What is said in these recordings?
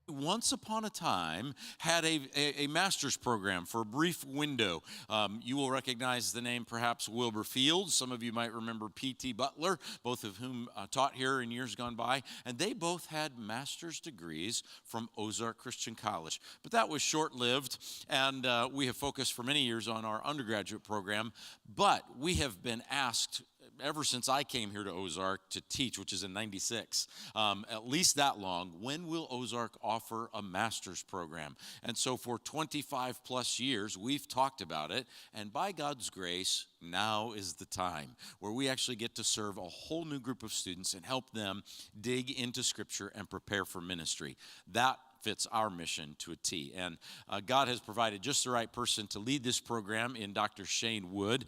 once upon a time had a master's program for a brief window. You will recognize the name perhaps Wilbur Fields. Some of you might remember P.T. Butler, both of whom taught here in years gone by. And they both had master's degrees from Ozark Christian College. But that was short-lived, and we have focused for many years on our undergraduate program. But we have been asked ever since I came here to Ozark to teach, which is in 96, at least that long, when will Ozark offer a master's program? And so for 25 plus years, we've talked about it, and by God's grace, now is the time where we actually get to serve a whole new group of students and help them dig into Scripture and prepare for ministry. That fits our mission to a T. And God has provided just the right person to lead this program in Dr. Shane Wood,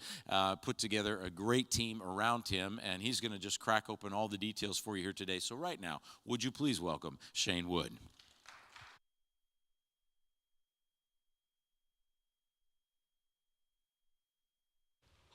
put together a great team around him, and he's going to just crack open all the details for you here today. So right now, would you please welcome Shane Wood?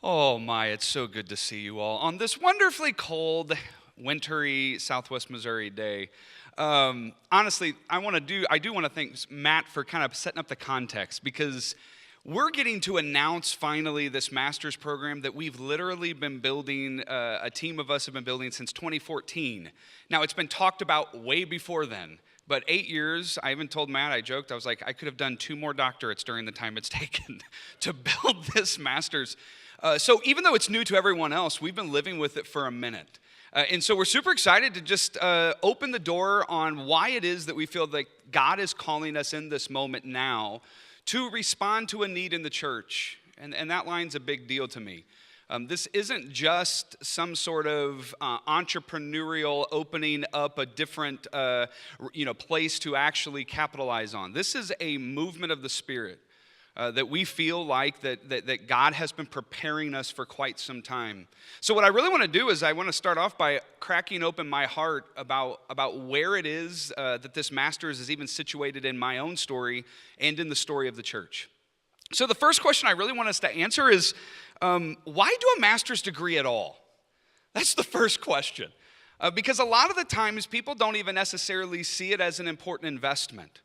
Oh my, it's so good to see you all on this wonderfully cold, wintry Southwest Missouri day. Honestly, I do want to thank Matt for kind of setting up the context, because we're getting to announce finally this master's program that we've literally been building, a team of us have been building since 2014. Now, it's been talked about way before then. But 8 years, I even told Matt, I joked, I was like, I could have done 2 more doctorates during the time it's taken to build this master's. So even though it's new to everyone else, we've been living with it for a minute. And so we're super excited to just open the door on why it is that we feel like God is calling us in this moment now to respond to a need in the church. And that line's a big deal to me. This isn't just some sort of entrepreneurial opening up a different place to actually capitalize on. This is a movement of the Spirit. That we feel like that God has been preparing us for quite some time. So what I really want to do is I want to start off by cracking open my heart about where it is that this master's is even situated in my own story and in the story of the church. So the first question I really want us to answer is, why do a master's degree at all? That's the first question. Because a lot of the times people don't even necessarily see it as an important investment.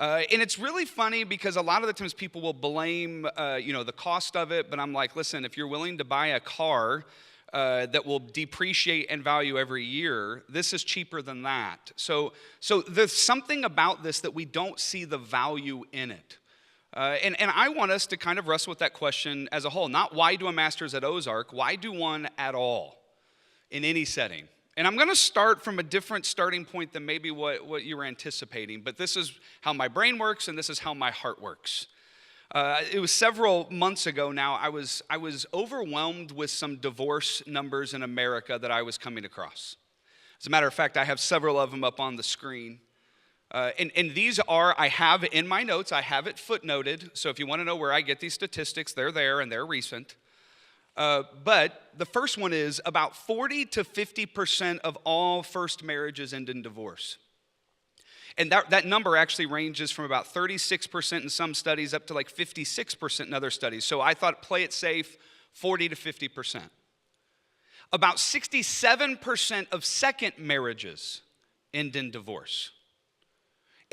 And it's really funny because a lot of the times people will blame, the cost of it. But I'm like, listen, if you're willing to buy a car that will depreciate and value every year, this is cheaper than that. So there's something about this that we don't see the value in it. And I want us to kind of wrestle with that question as a whole. Not why do a master's at Ozark, why do one at all in any setting? And I'm going to start from a different starting point than maybe what you were anticipating. But this is how my brain works, and this is how my heart works. It was several months ago now. I was overwhelmed with some divorce numbers in America that I was coming across. As a matter of fact, I have several of them up on the screen. And these are, I have in my notes, I have it footnoted. So if you want to know where I get these statistics, they're there and they're recent. But the first one is about 40 to 50% of all first marriages end in divorce. And that number actually ranges from about 36% in some studies up to like 56% in other studies. So I thought, play it safe, 40 to 50%. About 67% of second marriages end in divorce.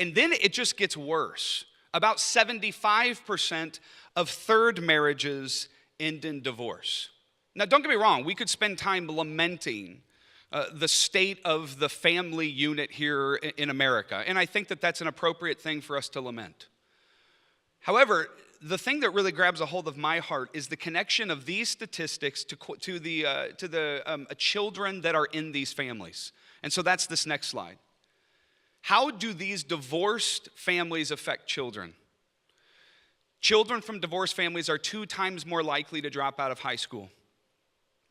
And then it just gets worse. About 75% of third marriages end in divorce. Now, don't get me wrong. We could spend time lamenting the state of the family unit here in America, and I think that that's an appropriate thing for us to lament. However, the thing that really grabs a hold of my heart is the connection of these statistics to the children that are in these families. And so that's this next slide. How do these divorced families affect children? Children from divorced families are 2 times more likely to drop out of high school.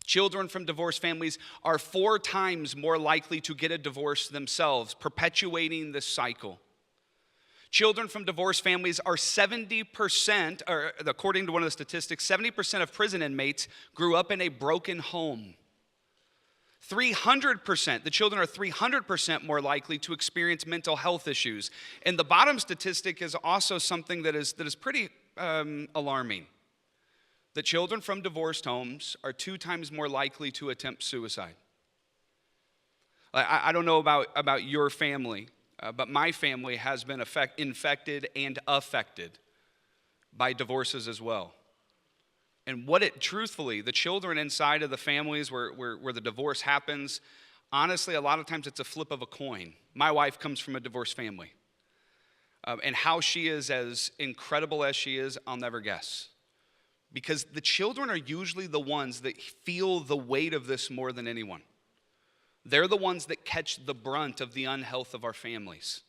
Children from divorced families are 4 times more likely to get a divorce themselves, perpetuating this cycle. Children from divorced families are 70%, or according to one of the statistics, 70% of prison inmates grew up in a broken home. 300%, the children are 300% more likely to experience mental health issues. And the bottom statistic is also something that is pretty alarming. The children from divorced homes are 2 times more likely to attempt suicide. I don't know about your family, but my family has been infected and affected by divorces as well. And truthfully, the children inside of the families where the divorce happens, honestly, a lot of times it's a flip of a coin. My wife comes from a divorced family. And how she is as incredible as she is, I'll never guess. Because the children are usually the ones that feel the weight of this more than anyone. They're the ones that catch the brunt of the unhealth of our families.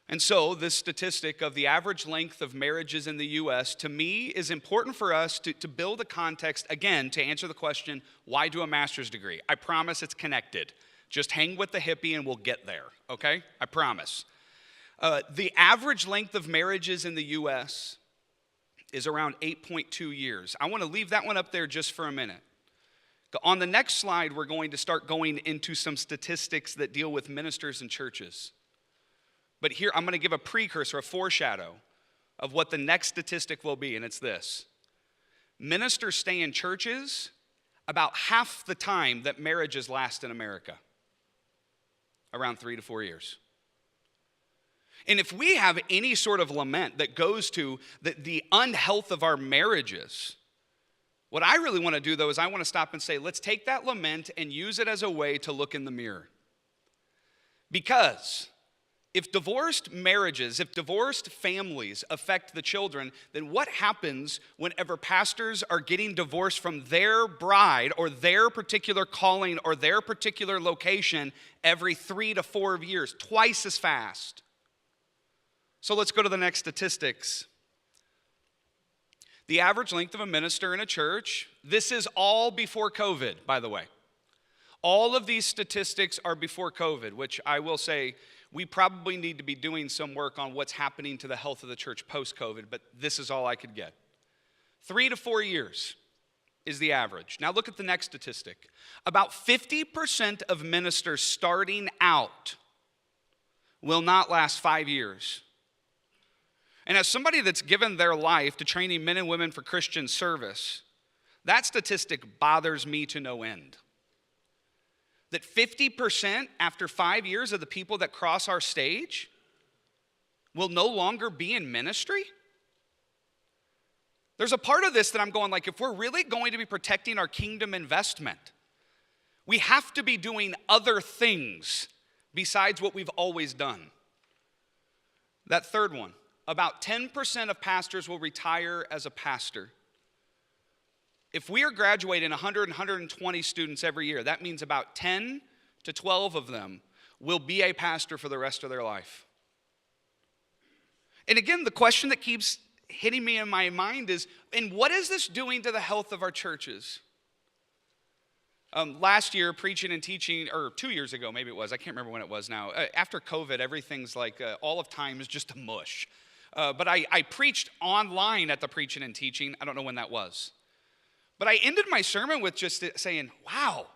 And so this statistic of the average length of marriages in the U.S., to me, is important for us to build a context, again, to answer the question, why do a master's degree? I promise it's connected. Just hang with the hippie and we'll get there, okay? I promise. The average length of marriages in the U.S. is around 8.2 years. I want to leave that one up there just for a minute. On the next slide, we're going to start going into some statistics that deal with ministers and churches. But here, I'm going to give a precursor, a foreshadow of what the next statistic will be, and it's this. Ministers stay in churches about half the time that marriages last in America, around 3 to 4 years. And if we have any sort of lament that goes to the unhealth of our marriages, what I really want to do, though, is I want to stop and say, let's take that lament and use it as a way to look in the mirror. Because if divorced marriages, if divorced families affect the children, then what happens whenever pastors are getting divorced from their bride or their particular calling or their particular location every 3 to 4 years, twice as fast? So let's go to the next statistics. The average length of a minister in a church, this is all before COVID, by the way. All of these statistics are before COVID, which I will say we probably need to be doing some work on what's happening to the health of the church post-COVID, but this is all I could get. 3 to 4 years is the average. Now look at the next statistic. About 50% of ministers starting out will not last 5 years. And as somebody that's given their life to training men and women for Christian service, that statistic bothers me to no end. That 50% after 5 years of the people that cross our stage will no longer be in ministry? There's a part of this that I'm going like, if we're really going to be protecting our kingdom investment, we have to be doing other things besides what we've always done. That third one. About 10% of pastors will retire as a pastor. If we are graduating 100, 120 students every year, that means about 10 to 12 of them will be a pastor for the rest of their life. And again, the question that keeps hitting me in my mind is, and what is this doing to the health of our churches? Last year, preaching and teaching, or 2 years ago, maybe it was, I can't remember when it was now. After COVID, everything's like, all of time is just a mush. But I preached online at the preaching and teaching. I don't know when that was. But I ended my sermon with just saying, wow,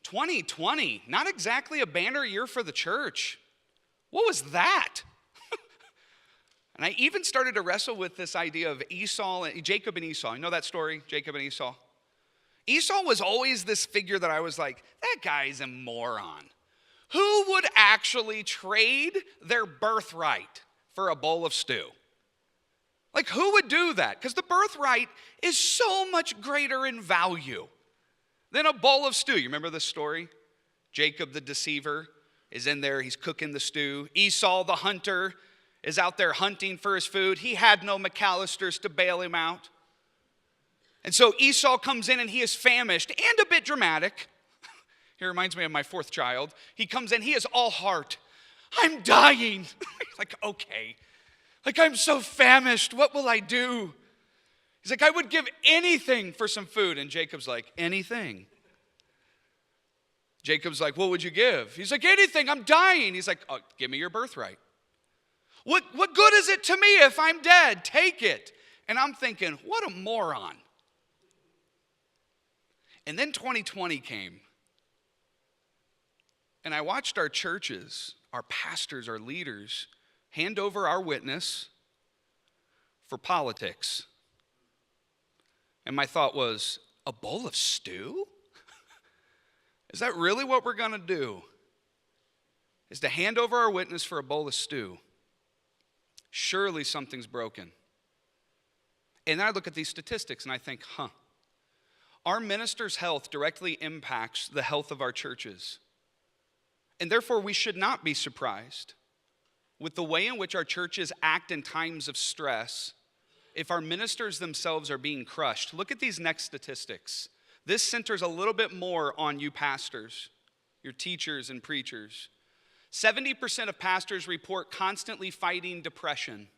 2020, not exactly a banner year for the church. What was that? And I even started to wrestle with this idea of Jacob and Esau. You know that story, Jacob and Esau? Esau was always this figure that I was like, that guy's a moron. Who would actually trade their birthright for a bowl of stew? Like, who would do that? Because the birthright is so much greater in value than a bowl of stew. You remember this story? Jacob the deceiver is in there. He's cooking the stew. Esau the hunter is out there hunting for his food. He had no McAllisters to bail him out. And so Esau comes in and he is famished and a bit dramatic. He reminds me of my fourth child. He comes in, he is all heart. I'm dying. Like, okay. Like, I'm so famished. What will I do? He's like, I would give anything for some food. And Jacob's like, anything? Jacob's like, what would you give? He's like, anything. I'm dying. He's like, oh, give me your birthright. What good is it to me if I'm dead? Take it. And I'm thinking, what a moron. And then 2020 came. And I watched our churches, our pastors, our leaders, hand over our witness for politics. And my thought was, a bowl of stew? Is that really what we're going to do? is to hand over our witness for a bowl of stew. Surely something's broken. And then I look at these statistics and I think, our ministers' health directly impacts the health of our churches. And therefore, we should not be surprised with the way in which our churches act in times of stress if our ministers themselves are being crushed. Look at these next statistics. This centers a little bit more on you pastors, your teachers and preachers. 70% of pastors report constantly fighting depression.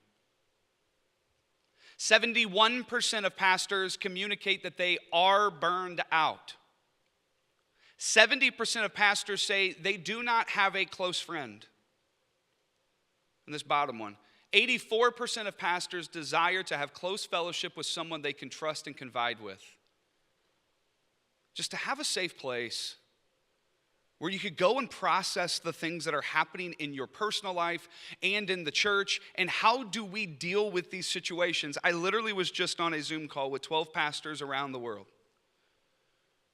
71% of pastors communicate that they are burned out. 70% of pastors say they do not have a close friend. And this bottom one, 84% of pastors desire to have close fellowship with someone they can trust and confide with. Just to have a safe place where you could go and process the things that are happening in your personal life and in the church, and how do we deal with these situations? I literally was just on a Zoom call with 12 pastors around the world.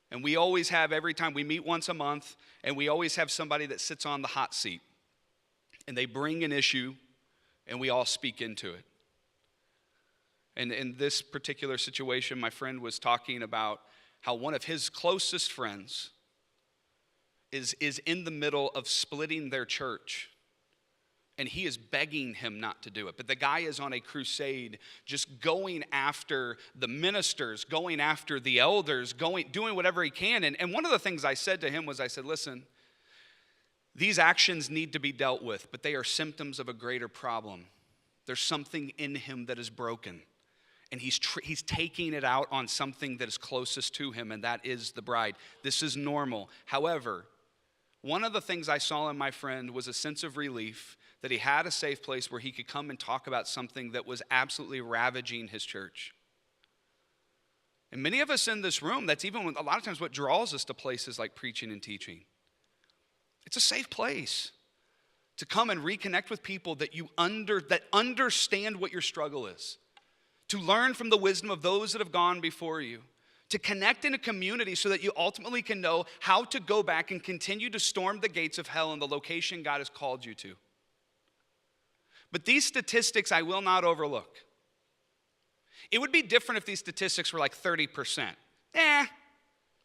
And we always have, every time we meet once a month, and we always have somebody that sits on the hot seat. And they bring an issue, and we all speak into it. And in this particular situation, my friend was talking about how one of his closest friends is in the middle of splitting their church. And he is begging him not to do it. But the guy is on a crusade, just going after the ministers, going after the elders, doing whatever he can. And one of the things I said to him was, I said, listen, these actions need to be dealt with, but they are symptoms of a greater problem. There's something in him that is broken. And he's taking it out on something that is closest to him, and that is the bride. This is normal. However, one of the things I saw in my friend was a sense of relief that he had a safe place where he could come and talk about something that was absolutely ravaging his church. And many of us in this room, that's even a lot of times what draws us to places like preaching and teaching. It's a safe place to come and reconnect with people that that understand what your struggle is, to learn from the wisdom of those that have gone before you, to connect in a community so that you ultimately can know how to go back and continue to storm the gates of hell in the location God has called you to. But these statistics I will not overlook. It would be different if these statistics were like 30%.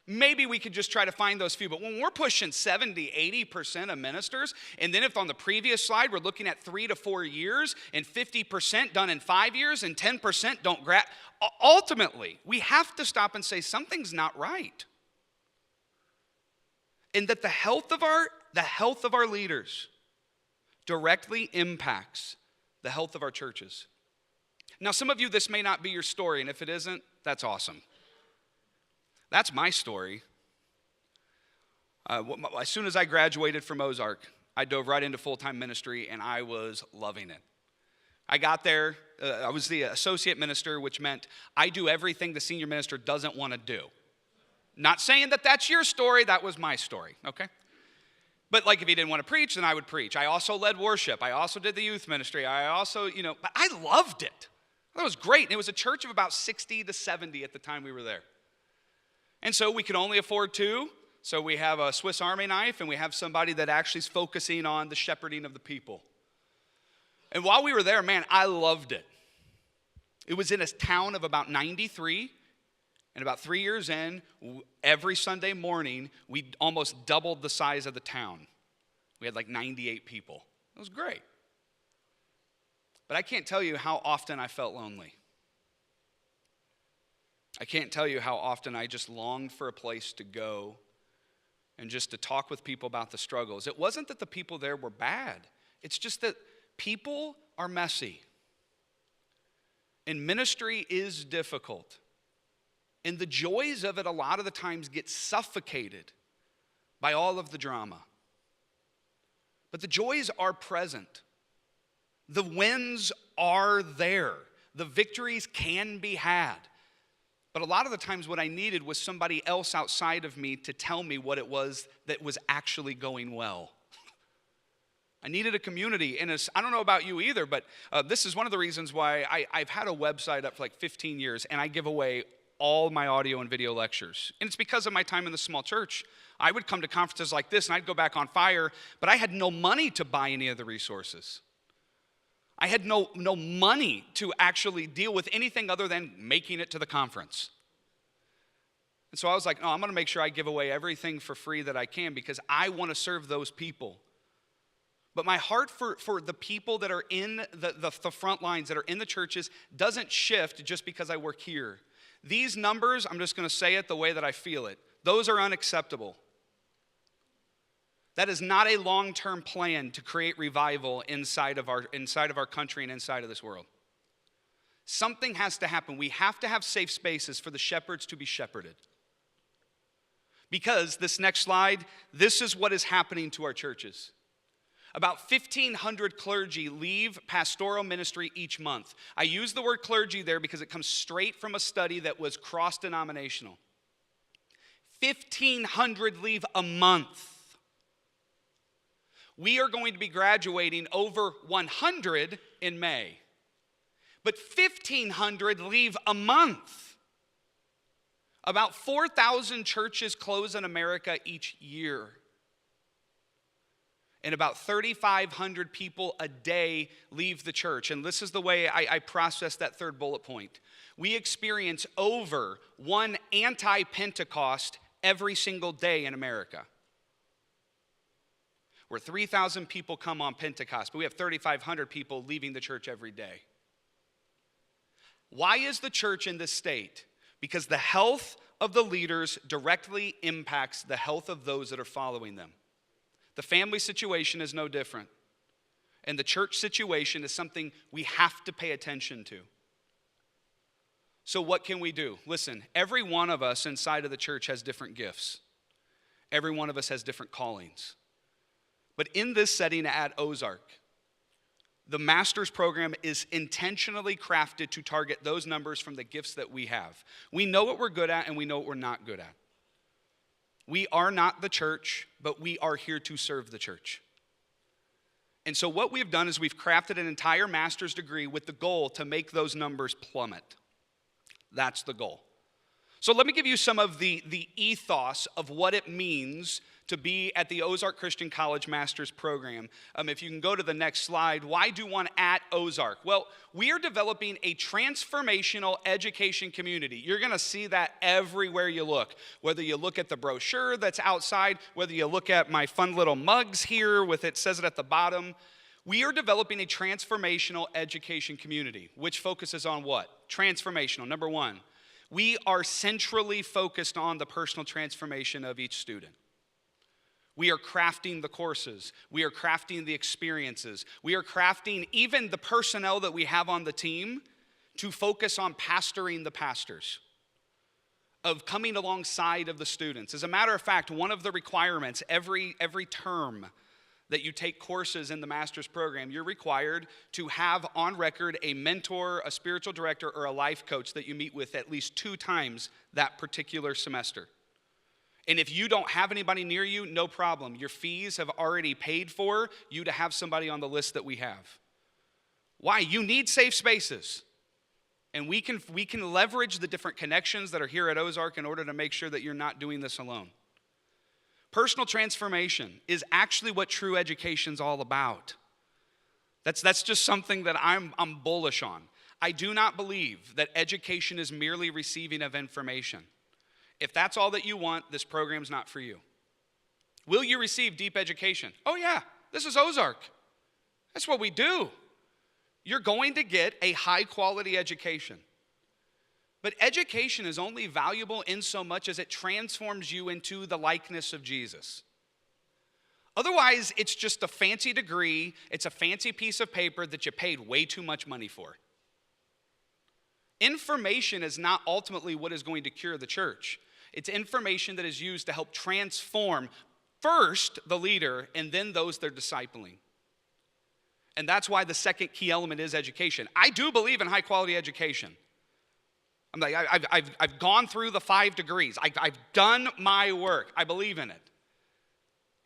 Maybe we could just try to find those few. But when we're pushing 70, 80% of ministers, and then if on the previous slide we're looking at 3 to 4 years, and 50% done in 5 years, and 10% don't ultimately, we have to stop and say something's not right. And that the health of our leaders directly impacts the health of our churches. Now, some of you, this may not be your story, and if it isn't, that's awesome. That's my story. As soon as I graduated from Ozark, I dove right into full-time ministry, and I was loving it. I got there, I was the associate minister, which meant I do everything the senior minister doesn't want to do. Not saying that that's your story, that was my story, okay? But like if he didn't want to preach, then I would preach. I also led worship. I also did the youth ministry. I also, but I loved it. That was great. And it was a church of about 60 to 70 at the time we were there. And so we could only afford two. So we have a Swiss Army knife, and we have somebody that actually is focusing on the shepherding of the people. And while we were there, man, I loved it. It was in a town of about 93. And about 3 years in, every Sunday morning, we almost doubled the size of the town. We had like 98 people. It was great. But I can't tell you how often I felt lonely. I can't tell you how often I just longed for a place to go and just to talk with people about the struggles. It wasn't that the people there were bad. It's just that people are messy. And ministry is difficult. And the joys of it a lot of the times get suffocated by all of the drama. But the joys are present. The wins are there. The victories can be had. But a lot of the times what I needed was somebody else outside of me to tell me what it was that was actually going well. I needed a community. And I don't know about you either, but this is one of the reasons why I've had a website up for like 15 years, and I give away all my audio and video lectures. And it's because of my time in the small church. I would come to conferences like this and I'd go back on fire, but I had no money to buy any of the resources. I had no money to actually deal with anything other than making it to the conference. And so I was like, no, I'm going to make sure I give away everything for free that I can because I want to serve those people. But my heart for the people that are in the front lines, that are in the churches, doesn't shift just because I work here. These numbers, I'm just going to say it the way that I feel it. Those are unacceptable. That is not a long-term plan to create revival inside of our country and inside of this world. Something has to happen. We have to have safe spaces for the shepherds to be shepherded. Because this next slide, this is what is happening to our churches. About 1,500 clergy leave pastoral ministry each month. I use the word clergy there because it comes straight from a study that was cross-denominational. 1,500 leave a month. We are going to be graduating over 100 in May. But 1,500 leave a month. About 4,000 churches close in America each year. And about 3,500 people a day leave the church. And this is the way I process that third bullet point. We experience over one anti-Pentecost every single day in America. Where 3,000 people come on Pentecost, but we have 3,500 people leaving the church every day. Why is the church in this state? Because the health of the leaders directly impacts the health of those that are following them. The family situation is no different. And the church situation is something we have to pay attention to. So what can we do? Listen, every one of us inside of the church has different gifts. Every one of us has different callings. But in this setting at Ozark, the master's program is intentionally crafted to target those numbers from the gifts that we have. We know what we're good at and we know what we're not good at. We are not the church, but we are here to serve the church. And so what we've done is we've crafted an entire master's degree with the goal to make those numbers plummet. That's the goal. So let me give you some of the ethos of what it means to be at the Ozark Christian College Master's Program. If you can go to the next slide, why do one at Ozark? Well, we are developing a transformational education community. You're going to see that everywhere you look. Whether you look at the brochure that's outside, whether you look at my fun little mugs here with it says it at the bottom, we are developing a transformational education community, which focuses on what? Transformational. Number one, we are centrally focused on the personal transformation of each student. We are crafting the courses. We are crafting the experiences. We are crafting even the personnel that we have on the team to focus on pastoring the pastors, of coming alongside of the students. As a matter of fact, one of the requirements every term that you take courses in the master's program, you're required to have on record a mentor, a spiritual director, or a life coach that you meet with at least 2 times that particular semester. And if you don't have anybody near you, no problem. Your fees have already paid for you to have somebody on the list that we have. Why? You need safe spaces. And we can leverage the different connections that are here at Ozark in order to make sure that you're not doing this alone. Personal transformation is actually what true education's all about. That's just something that I'm bullish on. I do not believe that education is merely receiving of information. If that's all that you want, this program's not for you. Will you receive deep education? Oh yeah, this is Ozark. That's what we do. You're going to get a high quality education. But education is only valuable in so much as it transforms you into the likeness of Jesus. Otherwise, it's just a fancy degree, it's a fancy piece of paper that you paid way too much money for. Information is not ultimately what is going to cure the church. It's information that is used to help transform first the leader and then those they're discipling. And that's why the second key element is education. I do believe in high quality education. I'm like, I've gone through the 5 degrees. I've done my work. I believe in it.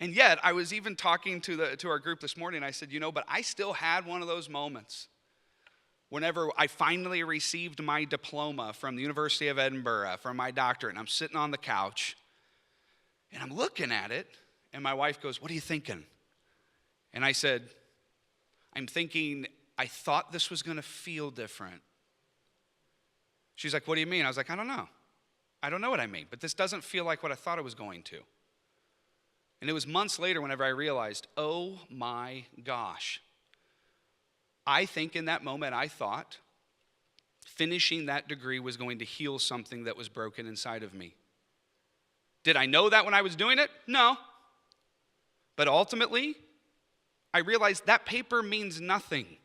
And yet, I was even talking to our group this morning. I said, but I still had one of those moments whenever I finally received my diploma from the University of Edinburgh, from my doctorate, and I'm sitting on the couch, and I'm looking at it, and my wife goes, "What are you thinking?" And I said, "I'm thinking, I thought this was going to feel different." She's like, "What do you mean?" I was like, "I don't know. I don't know what I mean, but this doesn't feel like what I thought it was going to." And it was months later whenever I realized, oh my gosh. I think in that moment I thought finishing that degree was going to heal something that was broken inside of me. Did I know that when I was doing it? No. But ultimately, I realized that paper means nothing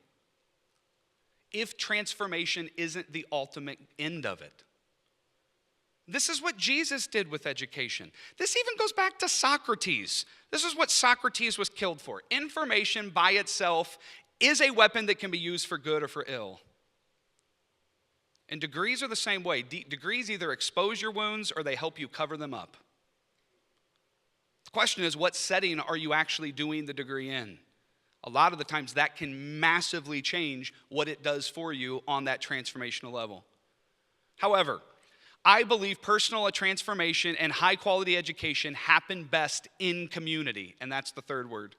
if transformation isn't the ultimate end of it. This is what Jesus did with education. This even goes back to Socrates. This is what Socrates was killed for. Information by itself is a weapon that can be used for good or for ill. And degrees are the same way. Degrees either expose your wounds or they help you cover them up. The question is, what setting are you actually doing the degree in? A lot of the times that can massively change what it does for you on that transformational level. However, I believe personal transformation and high quality education happen best in community, and that's the third word.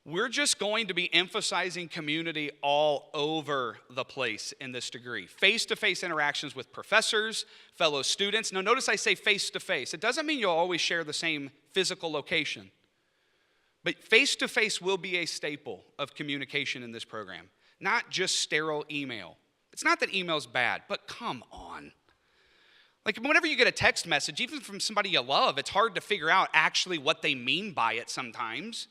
We're just going to be emphasizing community all over the place in this degree. Face-to-face interactions with professors, fellow students. Now notice I say face-to-face. It doesn't mean you'll always share the same physical location. But face-to-face will be a staple of communication in this program, not just sterile email. It's not that email's bad, but come on. Like whenever you get a text message, even from somebody you love, it's hard to figure out actually what they mean by it sometimes.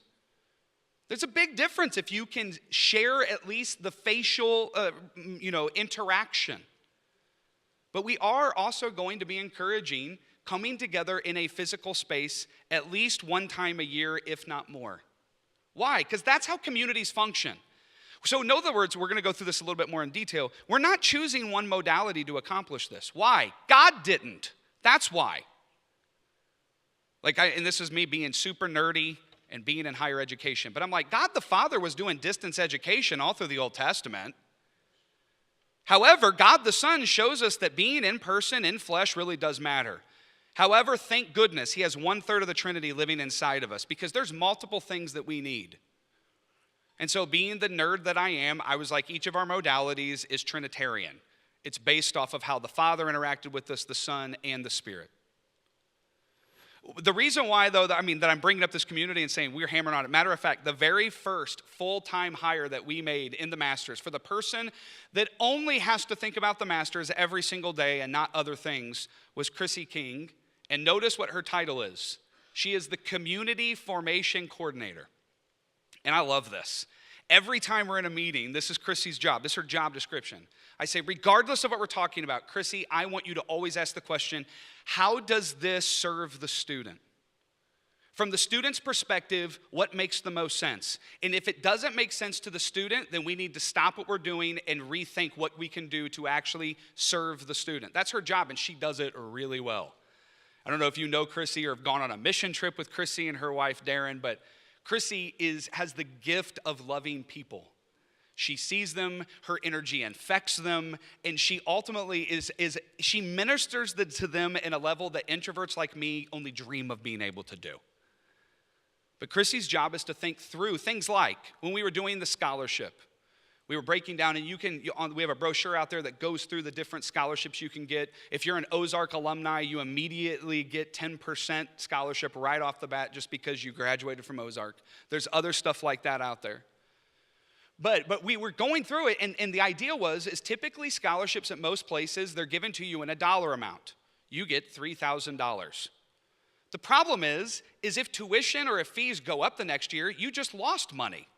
There's a big difference if you can share at least the facial, interaction. But we are also going to be encouraging coming together in a physical space at least one time a year, if not more. Why? Because that's how communities function. So in other words, we're going to go through this a little bit more in detail. We're not choosing one modality to accomplish this. Why? God didn't. That's why. And this is me being super nerdy and being in higher education. But I'm like, God the Father was doing distance education all through the Old Testament. However, God the Son shows us that being in person, in flesh, really does matter. However, thank goodness he has 1/3 of the Trinity living inside of us because there's multiple things that we need. And so being the nerd that I am, I was like, each of our modalities is Trinitarian. It's based off of how the Father interacted with us, the Son, and the Spirit. The reason why, though, that I'm bringing up this community and saying we're hammering on it. Matter of fact, the very first full-time hire that we made in the Masters for the person that only has to think about the Masters every single day and not other things was Chrissy King. And notice what her title is. She is the Community Formation Coordinator. And I love this. Every time we're in a meeting, this is Chrissy's job. This is her job description. I say, regardless of what we're talking about, Chrissy, I want you to always ask the question, how does this serve the student? From the student's perspective, what makes the most sense? And if it doesn't make sense to the student, then we need to stop what we're doing and rethink what we can do to actually serve the student. That's her job, and she does it really well. I don't know if you know Chrissy or have gone on a mission trip with Chrissy and her wife, Darren, but Chrissy has the gift of loving people. She sees them, her energy infects them, and she ultimately she ministers to them in a level that introverts like me only dream of being able to do. But Chrissy's job is to think through things like when we were doing the scholarship, we were breaking down, and we have a brochure out there that goes through the different scholarships you can get. If you're an Ozark alumni, you immediately get 10% scholarship right off the bat just because you graduated from Ozark. There's other stuff like that out there. But we were going through it, and the idea is typically scholarships at most places, they're given to you in a dollar amount. You get $3,000. The problem is if tuition or if fees go up the next year, you just lost money.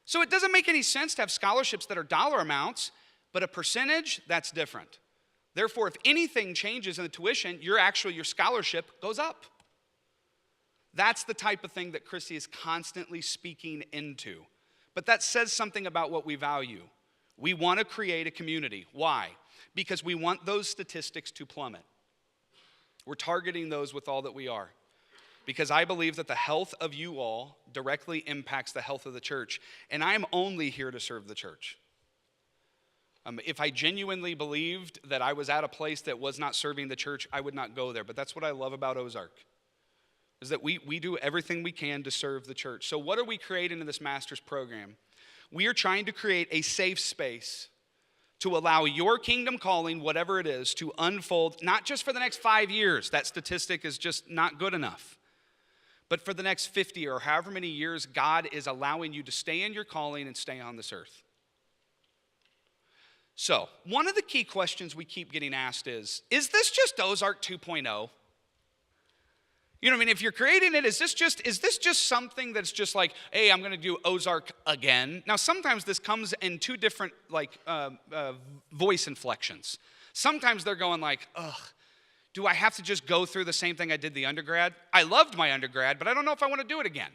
So it doesn't make any sense to have scholarships that are dollar amounts, but a percentage, that's different. Therefore, if anything changes in the tuition, your scholarship goes up. That's the type of thing that Chrissy is constantly speaking into. But that says something about what we value. We want to create a community. Why? Because we want those statistics to plummet. We're targeting those with all that we are. because I believe that the health of you all directly impacts the health of the church, and I am only here to serve the church. If I genuinely believed that I was at a place that was not serving the church, I would not go there. But that's what I love about Ozark, is that we do everything we can to serve the church. So what are we creating in this master's program? We are trying to create a safe space to allow your kingdom calling, whatever it is, to unfold, not just for the next 5 years. That statistic is just not good enough. But for the next 50 or however many years, God is allowing you to stay in your calling and stay on this earth. So, one of the key questions we keep getting asked is this just Ozark 2.0? You know what I mean? If you're creating it, is this just something that's just like, hey, I'm going to do Ozark again? Now, sometimes this comes in two different voice inflections. Sometimes they're going like, ugh, do I have to just go through the same thing I did the undergrad? I loved my undergrad, but I don't know if I want to do it again.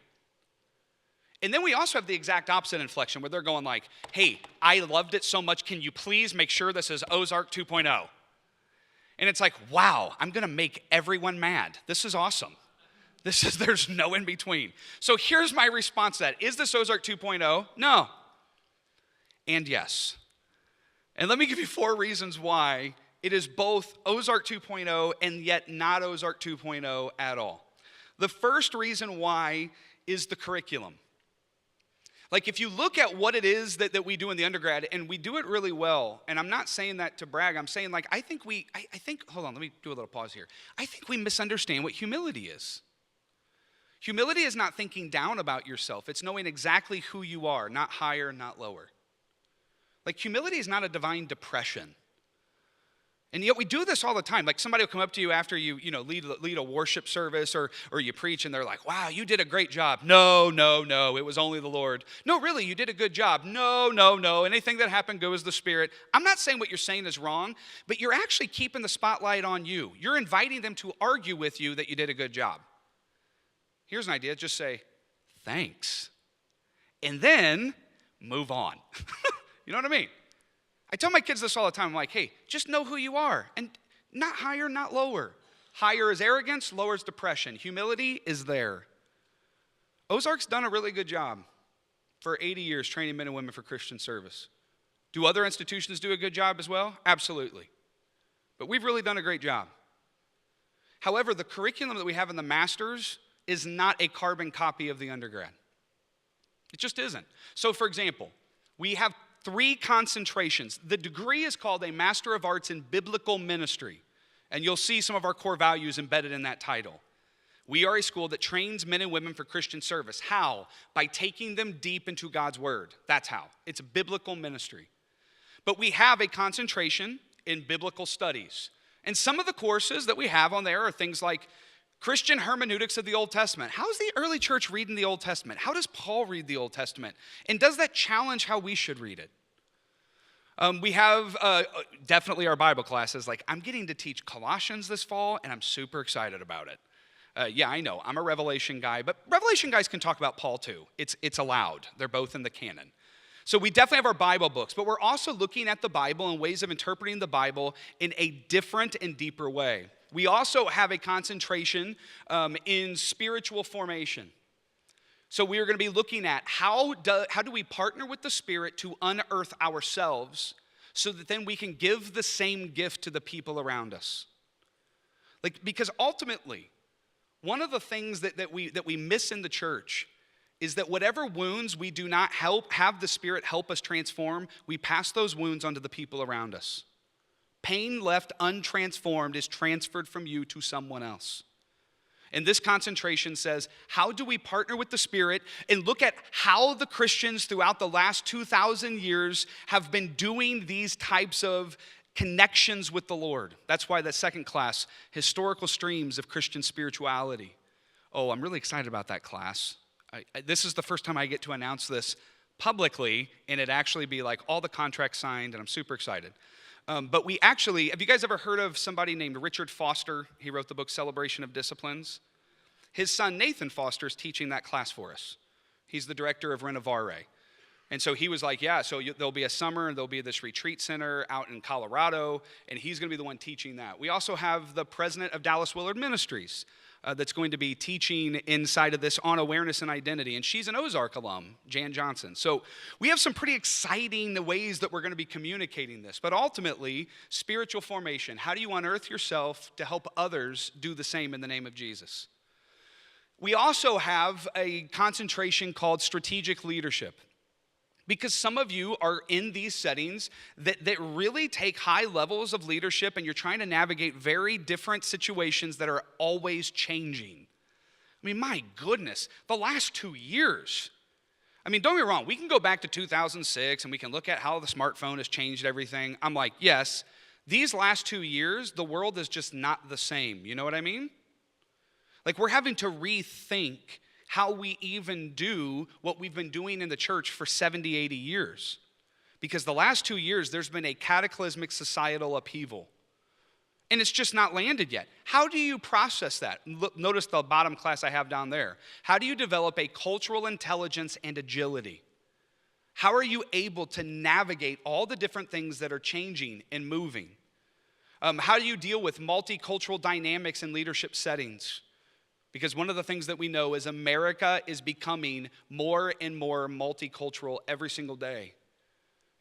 And then we also have the exact opposite inflection where they're going like, hey, I loved it so much, can you please make sure this is Ozark 2.0? And it's like, wow, I'm going to make everyone mad. This is awesome. There's no in between. So here's my response to that. Is this Ozark 2.0? No. And yes. And let me give you 4 reasons why it is both Ozark 2.0 and yet not Ozark 2.0 at all. The first reason why is the curriculum. Like if you look at what it is that we do in the undergrad, and we do it really well, and I'm not saying that to brag, I'm saying like, I think, hold on, let me do a little pause here. I think we misunderstand what humility is. Humility is not thinking down about yourself. It's knowing exactly who you are, not higher, not lower. Like humility is not a divine depression. And yet we do this all the time. Like somebody will come up to you after you lead a worship service or you preach and they're like, wow, you did a great job. No, it was only the Lord. No, really, you did a good job. No. Anything that happened goes the Spirit. I'm not saying what you're saying is wrong, but you're actually keeping the spotlight on you. You're inviting them to argue with you that you did a good job. Here's an idea. Just say, thanks. And then move on. You know what I mean? I tell my kids this all the time. I'm like, hey, just know who you are. And not higher, not lower. Higher is arrogance, lower is depression. Humility is there. Ozark's done a really good job for 80 years training men and women for Christian service. Do other institutions do a good job as well? Absolutely. But we've really done a great job. However, the curriculum that we have in the master's is not a carbon copy of the undergrad. It just isn't. So, for example, we have 3 concentrations. The degree is called a Master of Arts in Biblical Ministry, and you'll see some of our core values embedded in that title. We are a school that trains men and women for Christian service. How? By taking them deep into God's Word. That's how. It's a biblical ministry. But we have a concentration in biblical studies. And some of the courses that we have on there are things like Christian hermeneutics of the Old Testament. How is the early church reading the Old Testament? How does Paul read the Old Testament? And does that challenge how we should read it? We have definitely our Bible classes. Like, I'm getting to teach Colossians this fall, and I'm super excited about it. Yeah, I know, I'm a Revelation guy, but Revelation guys can talk about Paul too. It's allowed. They're both in the canon. So we definitely have our Bible books, but we're also looking at the Bible and ways of interpreting the Bible in a different and deeper way. We also have a concentration in spiritual formation. So we are going to be looking at how do we partner with the Spirit to unearth ourselves so that then we can give the same gift to the people around us. Because ultimately, one of the things that we miss in the church is that whatever wounds we do not have the Spirit help us transform, we pass those wounds onto the people around us. Pain left untransformed is transferred from you to someone else. And this concentration says, how do we partner with the Spirit and look at how the Christians throughout the last 2,000 years have been doing these types of connections with the Lord? That's why the second class, Historical Streams of Christian Spirituality. Oh, I'm really excited about that class. This is the first time I get to announce this publicly, and it actually be like all the contracts signed, and I'm super excited. But we actually, have you guys ever heard of somebody named Richard Foster? He wrote the book Celebration of Disciplines. His son Nathan Foster is teaching that class for us. He's the director of Renovare. And so he was like, yeah, so there'll be a summer, and there'll be this retreat center out in Colorado, and he's going to be the one teaching that. We also have the president of Dallas Willard Ministries, that's going to be teaching inside of this on awareness and identity. And she's an Ozark alum, Jan Johnson. So we have some pretty exciting ways that we're going to be communicating this. But ultimately, spiritual formation. How do you unearth yourself to help others do the same in the name of Jesus? We also have a concentration called strategic leadership. Because some of you are in these settings that really take high levels of leadership, and you're trying to navigate very different situations that are always changing. I mean, my goodness, the last 2 years. I mean, don't get me wrong, we can go back to 2006 and we can look at how the smartphone has changed everything. I'm like, yes, these last 2 years, the world is just not the same. You know what I mean? Like, we're having to rethink how we even do what we've been doing in the church for 70, 80 years. Because the last 2 years, there's been a cataclysmic societal upheaval. And it's just not landed yet. How do you process that? Look, notice the bottom class I have down there. How do you develop a cultural intelligence and agility? How are you able to navigate all the different things that are changing and moving? How do you deal with multicultural dynamics in leadership settings? Because one of the things that we know is America is becoming more and more multicultural every single day.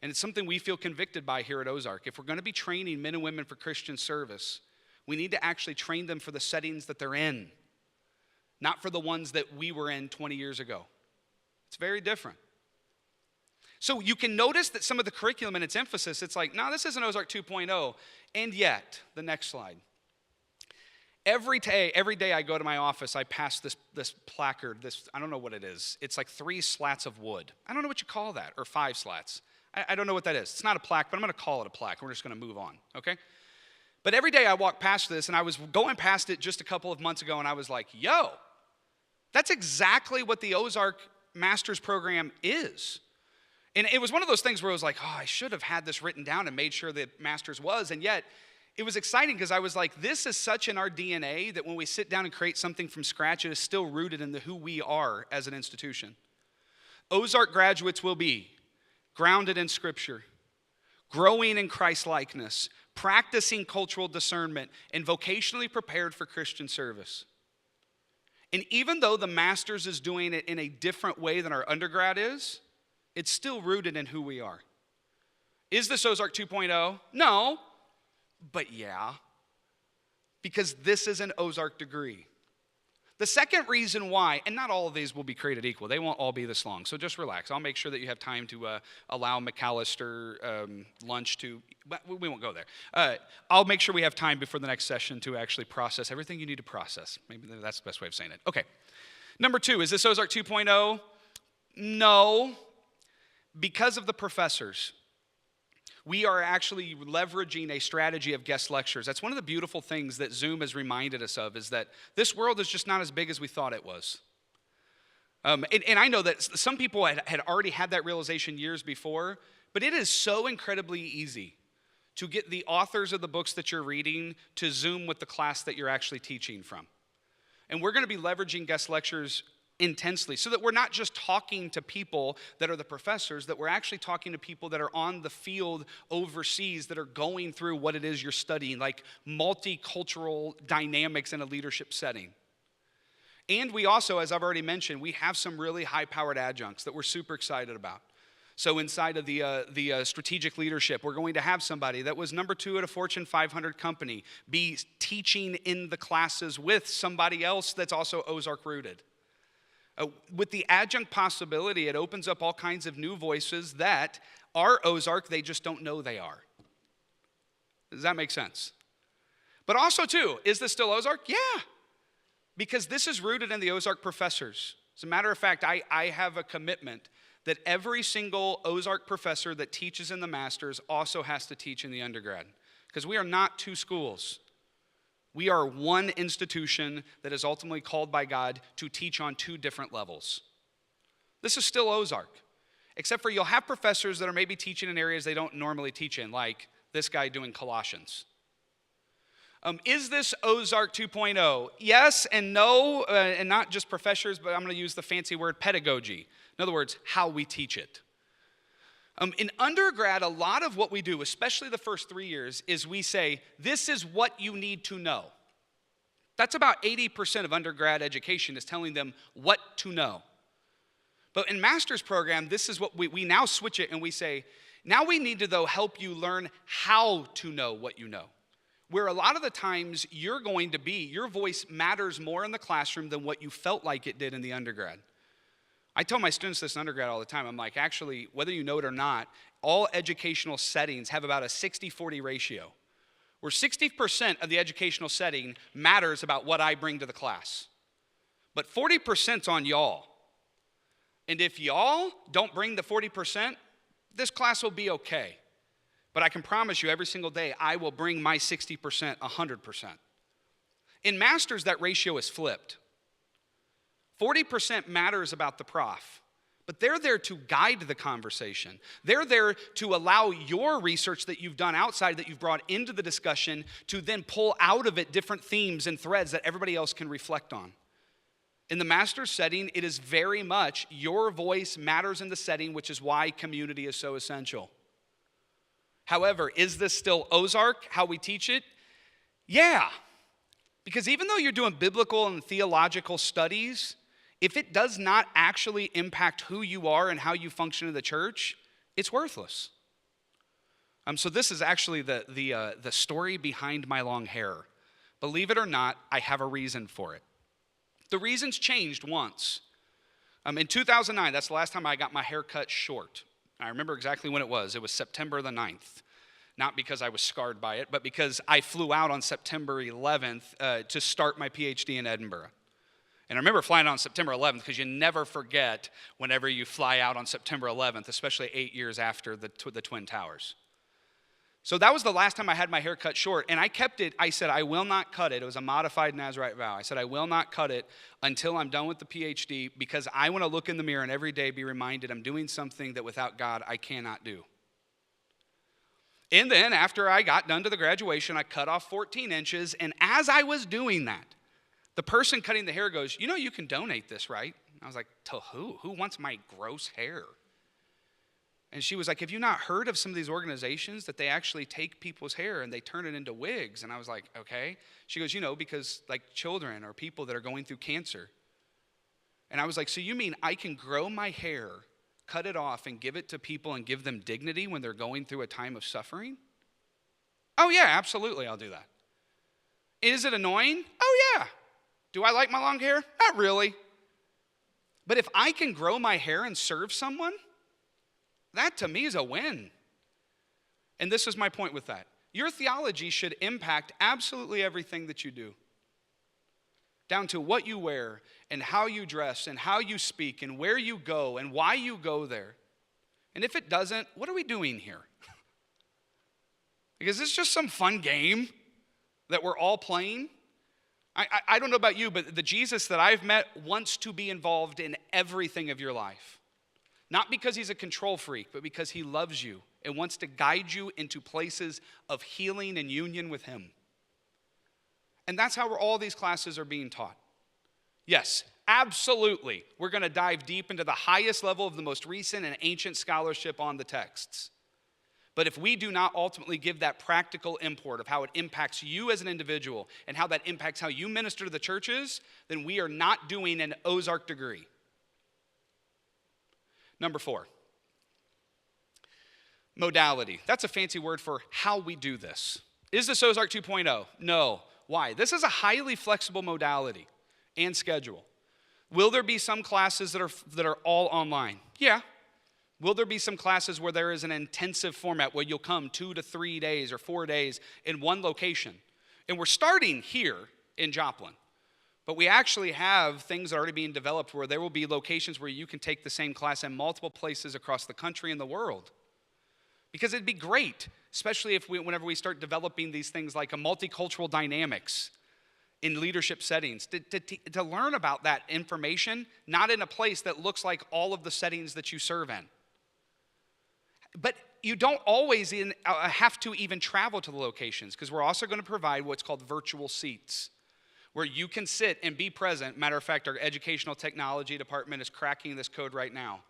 And it's something we feel convicted by here at Ozark. If we're going to be training men and women for Christian service, we need to actually train them for the settings that they're in, not for the ones that we were in 20 years ago. It's very different. So you can notice that some of the curriculum and its emphasis, it's like, no, this isn't Ozark 2.0. And yet, the next slide. Every day I go to my office, I pass this placard, I don't know what it is. It's like 3 slats of wood. I don't know what you call that, or 5 slats. I don't know what that is. It's not a plaque, but I'm going to call it a plaque. We're just going to move on, okay? But every day I walk past this, and I was going past it just a couple of months ago, and I was like, yo, that's exactly what the Ozark Master's Program is. And it was one of those things where I was like, oh, I should have had this written down and made sure that Master's was, and yet it was exciting because I was like, this is such in our DNA that when we sit down and create something from scratch, it is still rooted in who we are as an institution. Ozark graduates will be grounded in Scripture, growing in Christ-likeness, practicing cultural discernment, and vocationally prepared for Christian service. And even though the master's is doing it in a different way than our undergrad is, it's still rooted in who we are. Is this Ozark 2.0? No. But yeah, because this is an Ozark degree. The second reason why, and not all of these will be created equal. They won't all be this long, so just relax. I'll make sure that you have time to allow McAllister lunch to, we won't go there. I'll make sure we have time before the next session to actually process everything you need to process. Maybe that's the best way of saying it. Okay. Number 2, is this Ozark 2.0? No, because of the professors. We are actually leveraging a strategy of guest lectures. That's one of the beautiful things that Zoom has reminded us of, is that this world is just not as big as we thought it was. And I know that some people had already had that realization years before, but it is so incredibly easy to get the authors of the books that you're reading to Zoom with the class that you're actually teaching from. And we're going to be leveraging guest lectures intensely, so that we're not just talking to people that are the professors, that we're actually talking to people that are on the field overseas that are going through what it is you're studying, like multicultural dynamics in a leadership setting. And we also, as I've already mentioned, we have some really high-powered adjuncts that we're super excited about. So inside of the strategic leadership, we're going to have somebody that was number 2 at a Fortune 500 company be teaching in the classes with somebody else that's also Ozark rooted. With the adjunct possibility, it opens up all kinds of new voices that are Ozark, they just don't know they are. Does that make sense? But also, too, is this still Ozark? Yeah, because this is rooted in the Ozark professors. As a matter of fact, I have a commitment that every single Ozark professor that teaches in the master's also has to teach in the undergrad, because we are not 2 schools. We are one institution that is ultimately called by God to teach on 2 different levels. This is still Ozark, except for you'll have professors that are maybe teaching in areas they don't normally teach in, like this guy doing Colossians. Is this Ozark 2.0? Yes and no, and not just professors, but I'm going to use the fancy word pedagogy. In other words, how we teach it. In undergrad, a lot of what we do, especially the first 3 years, is we say, this is what you need to know. That's about 80% of undergrad education is telling them what to know. But in master's program, this is what we now switch it and we say, now we need to, though, help you learn how to know what you know. Where a lot of the times your voice matters more in the classroom than what you felt like it did in the undergrad. I tell my students this in undergrad all the time. I'm like, actually, whether you know it or not, all educational settings have about a 60-40 ratio, where 60% of the educational setting matters about what I bring to the class. But 40%'s on y'all. And if y'all don't bring the 40%, this class will be okay. But I can promise you every single day, I will bring my 60%, 100%. In masters, that ratio is flipped. 40% matters about the prof, but they're there to guide the conversation. They're there to allow your research that you've done outside, that you've brought into the discussion, to then pull out of it different themes and threads that everybody else can reflect on. In the master's setting, it is very much your voice matters in the setting, which is why community is so essential. However, is this still Ozark, how we teach it? Yeah. Because even though you're doing biblical and theological studies, if it does not actually impact who you are and how you function in the church, it's worthless. So this is actually the story behind my long hair. Believe it or not, I have a reason for it. The reason's changed once. In 2009, that's the last time I got my hair cut short. I remember exactly when it was. It was September the 9th. Not because I was scarred by it, but because I flew out on September 11th to start my PhD in Edinburgh. And I remember flying on September 11th because you never forget whenever you fly out on September 11th, especially 8 years after the Twin Towers. So that was the last time I had my hair cut short, and I kept it. I said, I will not cut it. It was a modified Nazirite vow. I said, I will not cut it until I'm done with the PhD because I want to look in the mirror and every day be reminded I'm doing something that without God I cannot do. And then after I got done to the graduation, I cut off 14 inches, and as I was doing that, the person cutting the hair goes, you can donate this, right? I was like, to who? Who wants my gross hair? And she was like, have you not heard of some of these organizations that they actually take people's hair and they turn it into wigs? And I was like, okay. She goes, because like children or people that are going through cancer. And I was like, so you mean I can grow my hair, cut it off, and give it to people and give them dignity when they're going through a time of suffering? Oh yeah, absolutely, I'll do that. Is it annoying? Oh yeah. Do I like my long hair? Not really. But if I can grow my hair and serve someone, that to me is a win. And this is my point with that. Your theology should impact absolutely everything that you do. Down to what you wear and how you dress and how you speak and where you go and why you go there. And if it doesn't, what are we doing here? Because it's just some fun game that we're all playing. I don't know about you, but the Jesus that I've met wants to be involved in everything of your life. Not because he's a control freak, but because he loves you and wants to guide you into places of healing and union with him. And that's how all these classes are being taught. Yes, absolutely. We're going to dive deep into the highest level of the most recent and ancient scholarship on the texts. But if we do not ultimately give that practical import of how it impacts you as an individual and how that impacts how you minister to the churches, then we are not doing an Ozark degree. Number 4, modality. That's a fancy word for how we do this. Is this Ozark 2.0? No. Why? This is a highly flexible modality and schedule. Will there be some classes that are all online? Yeah. Will there be some classes where there is an intensive format where you'll come 2 to 3 days or 4 days in one location? And we're starting here in Joplin. But we actually have things that are already being developed where there will be locations where you can take the same class in multiple places across the country and the world. Because it'd be great, especially whenever we start developing these things like a multicultural dynamics in leadership settings, to learn about that information, not in a place that looks like all of the settings that you serve in. But you don't always have to even travel to the locations, because we're also going to provide what's called virtual seats, where you can sit and be present. Matter of fact, our educational technology department is cracking this code right now.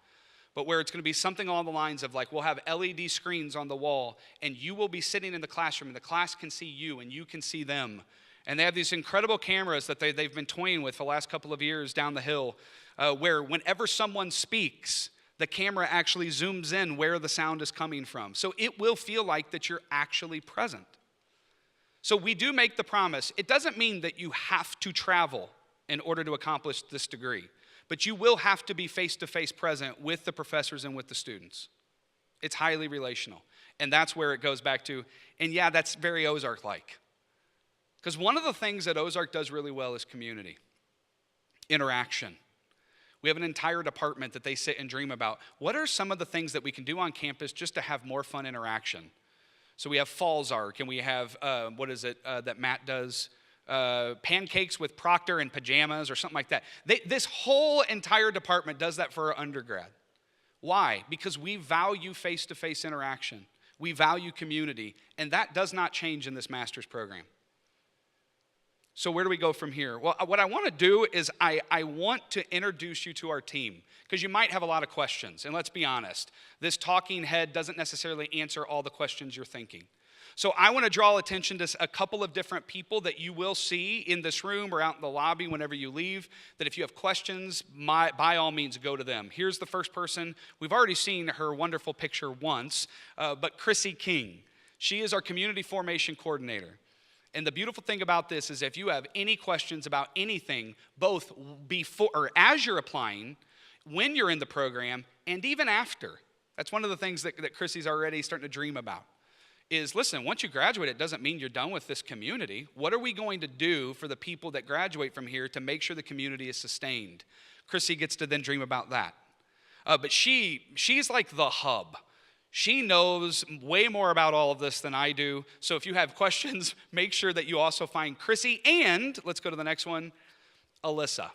But where it's going to be something along the lines of like, we'll have LED screens on the wall, and you will be sitting in the classroom, and the class can see you, and you can see them. And they have these incredible cameras that they've been toying with for the last couple of years down the hill, where whenever someone speaks, the camera actually zooms in where the sound is coming from. So it will feel like that you're actually present. So we do make the promise. It doesn't mean that you have to travel in order to accomplish this degree, but you will have to be face-to-face present with the professors and with the students. It's highly relational. And that's where it goes back to, and yeah, that's very Ozark-like. Because one of the things that Ozark does really well is community, interaction. We have an entire department that they sit and dream about. What are some of the things that we can do on campus just to have more fun interaction? So we have Ozark, and we have, that Matt does? Pancakes with Proctor and pajamas or something like that. This whole entire department does that for our undergrad. Why? Because we value face-to-face interaction. We value community, and that does not change in this master's program. So where do we go from here? Well, what I want to do is I want to introduce you to our team, because you might have a lot of questions. And let's be honest, this talking head doesn't necessarily answer all the questions you're thinking. So I want to draw attention to a couple of different people that you will see in this room or out in the lobby whenever you leave, that if you have questions, by all means, go to them. Here's the first person. We've already seen her wonderful picture once, but Chrissy King. She is our community formation coordinator. And the beautiful thing about this is if you have any questions about anything, both before or as you're applying, when you're in the program, and even after. That's one of the things that Chrissy's already starting to dream about. Is listen, once you graduate, it doesn't mean you're done with this community. What are we going to do for the people that graduate from here to make sure the community is sustained? Chrissy gets to then dream about that. But she's like the hub. She knows way more about all of this than I do. So if you have questions, make sure that you also find Chrissy. And let's go to the next one, Alyssa.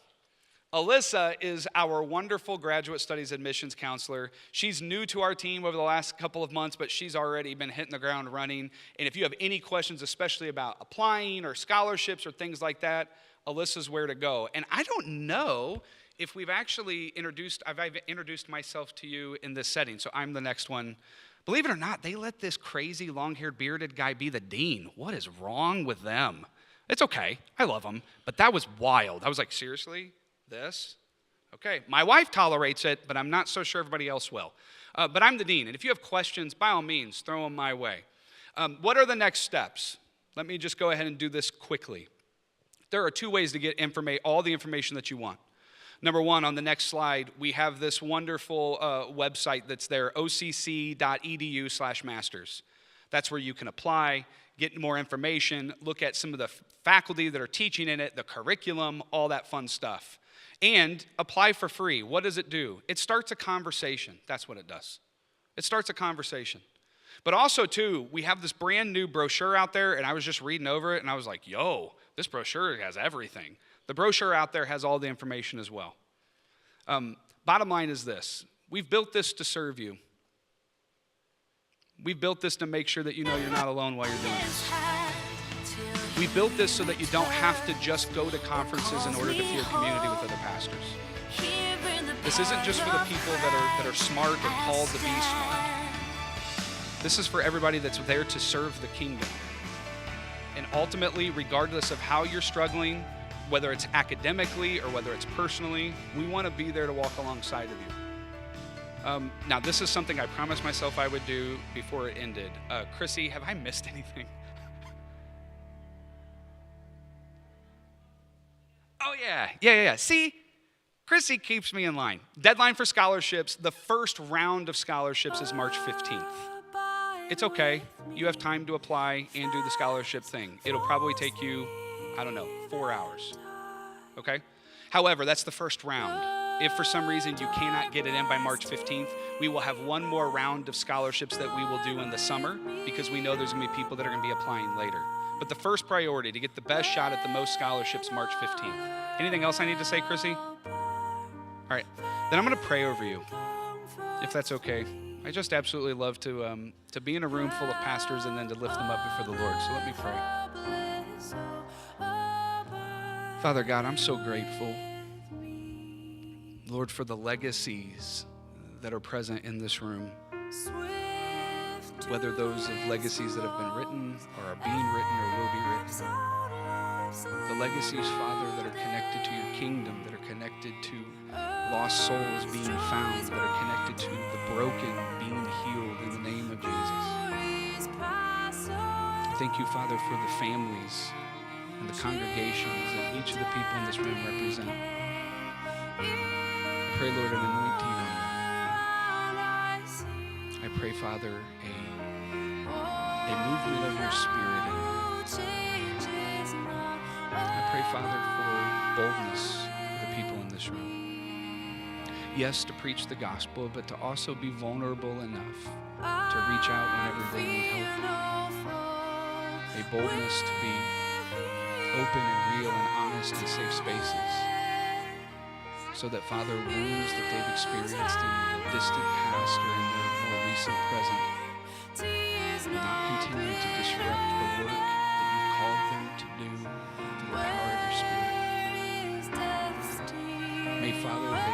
Alyssa is our wonderful graduate studies admissions counselor. She's new to our team over the last couple of months, but she's already been hitting the ground running. And if you have any questions, especially about applying or scholarships or things like that, Alyssa's where to go. And I don't know if I've introduced myself to you in this setting, so I'm the next one. Believe it or not, they let this crazy long-haired bearded guy be the dean. What is wrong with them? It's okay, I love him, but that was wild. I was like, seriously? This? Okay, my wife tolerates it, but I'm not so sure everybody else will. But I'm the dean, and if you have questions, by all means, throw them my way. What are the next steps? Let me just go ahead and do this quickly. There are two ways to get all the information that you want. Number one, on the next slide, we have this wonderful website that's there, occ.edu/masters. That's where you can apply, get more information, look at some of the faculty that are teaching in it, the curriculum, all that fun stuff. And apply for free. What does it do? It starts a conversation. That's what it does. It starts a conversation. But also, too, we have this brand new brochure out there, and I was just reading over it, and I was like, yo, this brochure has everything. The brochure out there has all the information as well. Bottom line is this. We've built this to serve you. We've built this to make sure that you know you're not alone while you're doing this. We built this so that you don't have to just go to conferences in order to feel community with other pastors. This isn't just for the people that are smart or called to be smart. This is for everybody that's there to serve the kingdom. And ultimately, regardless of how you're struggling, whether it's academically or whether it's personally, we want to be there to walk alongside of you. Now, this is something I promised myself I would do before it ended. Chrissy, have I missed anything? Oh, yeah. See, Chrissy keeps me in line. Deadline for scholarships, the first round of scholarships is March 15th. It's okay. You have time to apply and do the scholarship thing. It'll probably take you, 4 hours. Okay? However, that's the first round. If for some reason you cannot get it in by March 15th, we will have one more round of scholarships that we will do in the summer because we know there's going to be people that are going to be applying later. But the first priority to get the best shot at the most scholarships, March 15th. Anything else I need to say, Chrissy? All right. Then I'm going to pray over you, if that's okay. I just absolutely love to be in a room full of pastors and then to lift them up before the Lord. So let me pray. Father God, I'm so grateful, Lord, for the legacies that are present in this room. Whether those of legacies that have been written or are being written or will be written. legacies, Father, that are connected to your kingdom, that are connected to lost souls being found, that are connected to the broken being healed in the name of Jesus. Thank you, Father, for the families and the congregations that each of the people in this room represent. I pray, Lord, an anointing on them. I pray, Father, a movement of your Spirit in them. I pray, Father, for boldness for the people in this room. Yes, to preach the gospel, but to also be vulnerable enough to reach out whenever they need help. A boldness to be open and real and honest in safe spaces, so that, Father, wounds that they've experienced in the distant past or in the more recent present will not continue to disrupt the work that you've called them to do through the power of your Spirit. May, Father, they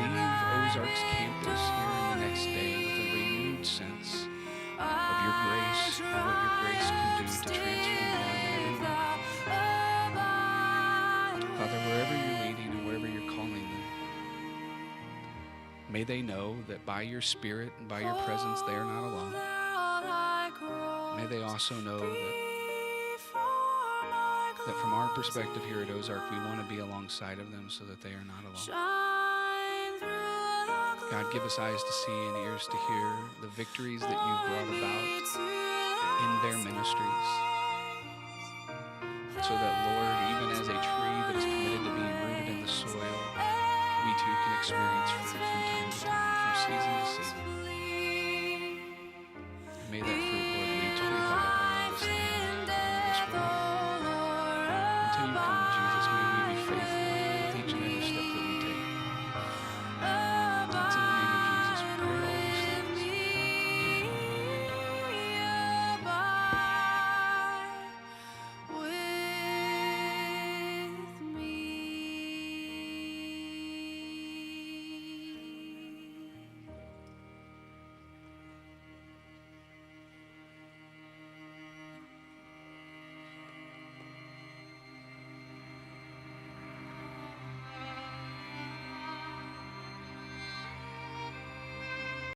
leave Ozark's campus here in the next day with a renewed sense of your grace and what your grace can do to transform them and everyone. Father, wherever you're leading and wherever you're calling them, may they know that by your Spirit and by your presence they are not alone. May they also know that from our perspective here at Ozark, we want to be alongside of them so that they are not alone. God, give us eyes to see and ears to hear the victories that you've brought about in their ministries, so that,